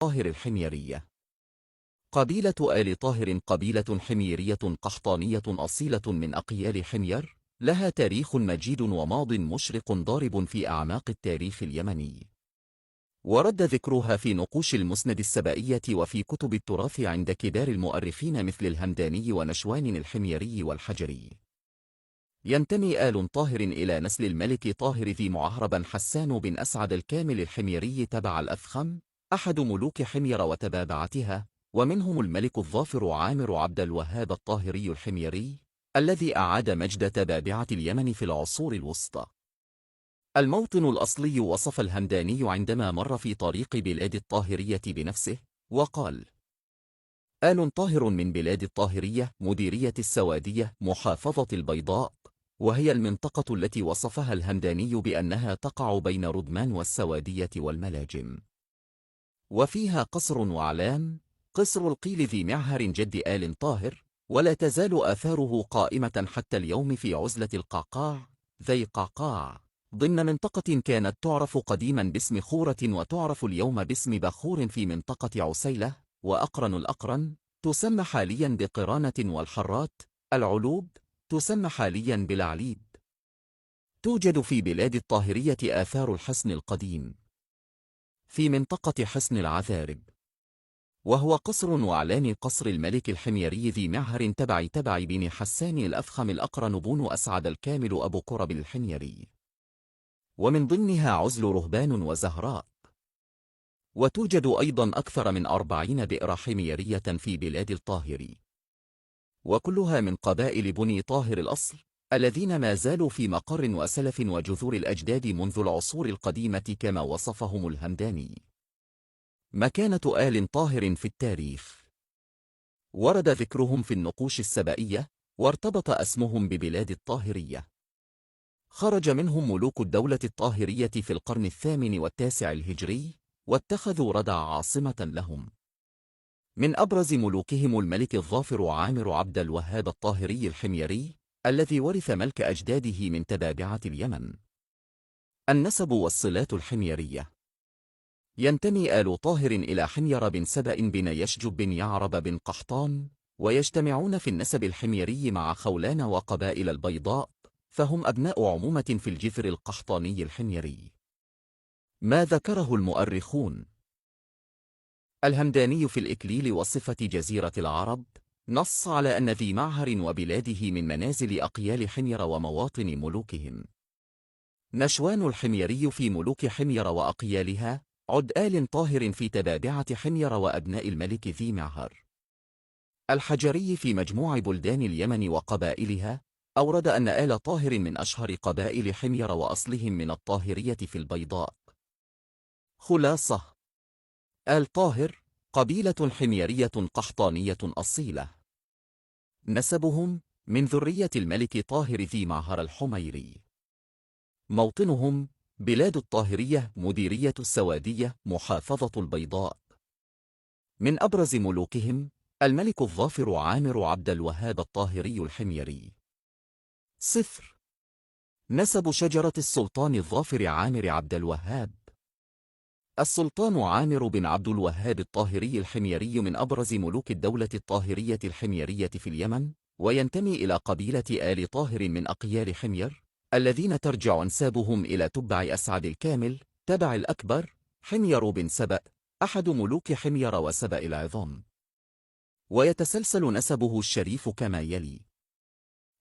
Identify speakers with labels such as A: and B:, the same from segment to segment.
A: طاهر الحميرية. قبيلة آل طاهر قبيلة حميرية قحطانية أصيلة من أقيال حمير، لها تاريخ مجيد وماض مشرق ضارب في أعماق التاريخ اليمني. ورد ذكرها في نقوش المسند السبائية وفي كتب التراث عند كبار المؤرخين مثل الهمداني ونشوان الحميري والحجري. ينتمي آل طاهر إلى نسل الملك طاهر ذي معهرب حسان بن أسعد الكامل الحميري تبع الأفخم، أحد ملوك حمير وتبابعتها، ومنهم الملك الظافر عامر عبد الوهاب الطاهري الحميري، الذي أعاد مجد تبابعة اليمن في العصور الوسطى. الموطن الأصلي وصف الهمداني عندما مر في طريق بلاد الطاهرية بنفسه، وقال: آل طاهر من بلاد الطاهرية مديرية السوادية محافظة البيضاء، وهي المنطقة التي وصفها الهمداني بأنها تقع بين ردمان والسوادية والملاجم، وفيها قصر وعلام، قصر القيل ذي معهر جد آل طاهر، ولا تزال آثاره قائمة حتى اليوم في عزلة القعقاع ذي قعقاع، ضمن منطقة كانت تعرف قديما باسم خورة وتعرف اليوم باسم بخور في منطقة عسيلة، وأقرن الأقرن تسمى حاليا بقرانة، والحرات العلوب تسمى حاليا بالعليب. توجد في بلاد الطاهرية آثار الحصن القديم في منطقة حصن العذارب، وهو قصر وعلان قصر الملك الحميري ذي معهر تبع بن حسان الأفخم الأقرن بن أسعد الكامل أبو قرب الحميري، ومن ضمنها عزل رهبان وزهراء. وتوجد أيضا أكثر من 40 بئر حميرية في بلاد الطاهر، وكلها من قبائل بني طاهر الأصل، الذين ما زالوا في مقر وسلف وجذور الأجداد منذ العصور القديمة كما وصفهم الهمداني. مكانة آل طاهر في التاريخ. ورد ذكرهم في النقوش السبائية، وارتبط اسمهم ببلاد الطاهرية. خرج منهم ملوك الدولة الطاهرية في القرن الثامن والتاسع الهجري، واتخذوا ردع عاصمة لهم. من أبرز ملوكهم الملك الظافر عامر عبد الوهاب الطاهري الحميري، الذي ورث ملك أجداده من تبابعة اليمن. النسب والصلات الحميرية. ينتمي آل طاهر إلى حمير بن سبأ بن يشجب بن يعرب بن قحطان، ويجتمعون في النسب الحميري مع خولان وقبائل البيضاء، فهم أبناء عمومة في الجذر القحطاني الحميري. ما ذكره المؤرخون. الهمداني في الإكليل وصفة جزيرة العرب نص على أن ذي معهر وبلاده من منازل أقيال حمير ومواطن ملوكهم. نشوان الحميري في ملوك حمير وأقيالها، عد آل طاهر في تبابعة حمير وأبناء الملك ذي معهر. الحجري في مجموع بلدان اليمن وقبائلها، أورد أن آل طاهر من أشهر قبائل حمير وأصلهم من الطاهرية في البيضاء. خلاصة: آل طاهر قبيلة حميرية قحطانية أصيلة. نسبهم من ذرية الملك طاهر ذي معهر الحميري. موطنهم بلاد الطاهرية مديرية السوادية محافظة البيضاء. من أبرز ملوكهم الملك الظافر عامر عبد الوهاب الطاهري الحميري. 0. نسب شجرة السلطان الظافر عامر عبد الوهاب. السلطان عامر بن عبد الوهاب الطاهري الحميري من أبرز ملوك الدولة الطاهرية الحميرية في اليمن، وينتمي إلى قبيلة آل طاهر من أقيال حمير، الذين ترجع أنسابهم إلى تبع أسعد الكامل تبع الأكبر حمير بن سبأ، أحد ملوك حمير وسبأ العظام. ويتسلسل نسبه الشريف كما يلي: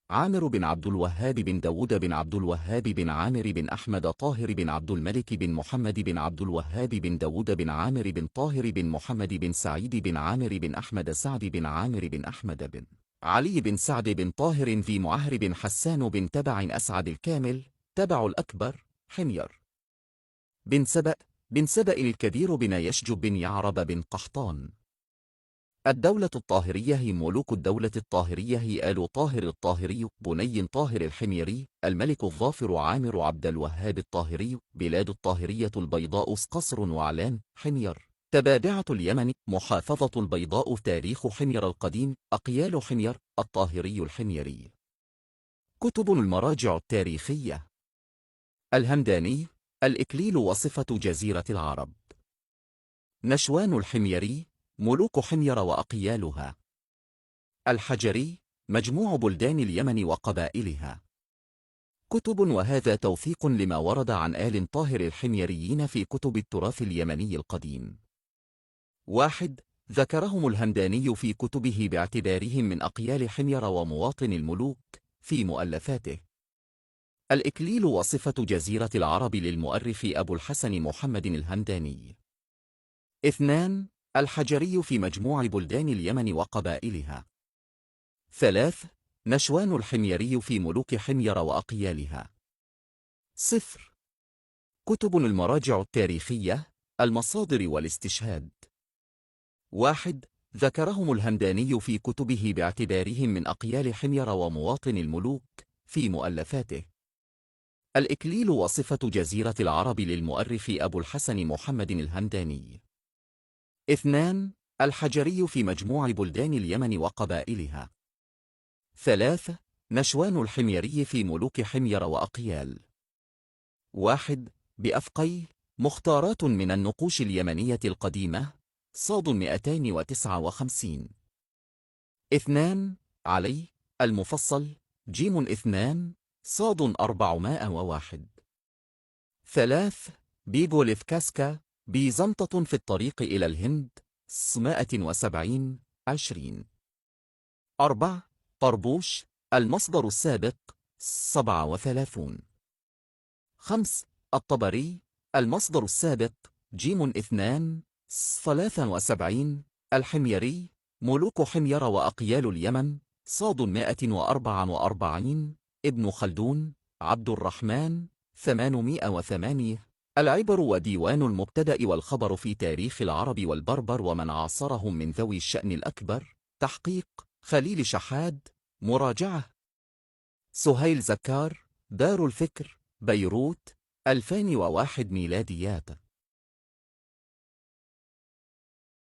A: عامر بن عبد الوهاب بن داود بن عبد الوهاب بن عامر بن أحمد طاهر بن عبد الملك بن محمد بن عبد الوهاب بن داود بن عامر بن طاهر بن محمد بن سعيد بن عامر بن أحمد سعد بن عامر بن أحمد بن علي بن سعد بن طاهر ذي معهر بن حسان بن تبع أسعد الكامل تبع الأكبر حمير بن سبأ بن سبأ الكبير بن يشجب بن يعرب بن قحطان. الدولة الطاهرية هي ملوك الدولة الطاهرية هي آل طاهر الطاهري بني طاهر الحميري، الملك الظافر عامر عبد الوهاب الطاهري، بلاد الطاهرية البيضاء قصر وعلان حمير، تبابعة اليمن محافظة البيضاء. تاريخ حمير القديم، أقيال حمير الطاهري الحميري. كتب المراجع التاريخية. الهمداني، الإكليل وصفة جزيرة العرب. نشوان الحميري، ملوك حمير وأقيالها. الحجري، مجموع بلدان اليمن وقبائلها. كتب، وهذا توثيق لما ورد عن آل طاهر الحميريين في كتب التراث اليمني القديم. 1. ذكرهم الهمداني في كتبه باعتبارهم من أقيال حمير ومواطن الملوك في مؤلفاته. الإكليل وصفة جزيرة العرب للمؤرخ أبو الحسن محمد الهمداني. 2. الحجري في مجموع بلدان اليمن وقبائلها. 3. نشوان الحميري في ملوك حمير وأقيالها. 0. كتب المراجع التاريخية، المصادر والاستشهاد. 1. ذكرهم الهمداني في كتبه باعتبارهم من أقيال حمير ومواطن الملوك في مؤلفاته. الإكليل وصفة جزيرة العرب للمؤرخ أبو الحسن محمد الهمداني. 2. الحجري في مجموع بلدان اليمن وقبائلها. 3. نشوان الحميري في ملوك حمير وأقيال. 1. بأفقي، مختارات من النقوش اليمنية القديمة، صاد 259. 2. علي، المفصل، جيم 2، صاد 401. 3. بيغوليف كاسكا، بيزنطة في الطريق إلى الهند، 170 20. 4. طربوش، المصدر السابق، 37. 5. الطبري، المصدر السابق، جيم 2، 73. الحميري، ملوك حمير وأقيال اليمن، صاد 144. ابن خلدون، عبد الرحمن، 808. العبر وديوان المبتدأ والخبر في تاريخ العرب والبربر ومن عاصرهم من ذوي الشأن الأكبر، تحقيق خليل شحاد، مراجعة سهيل زكار، دار الفكر، بيروت، 2001 ميلاديات.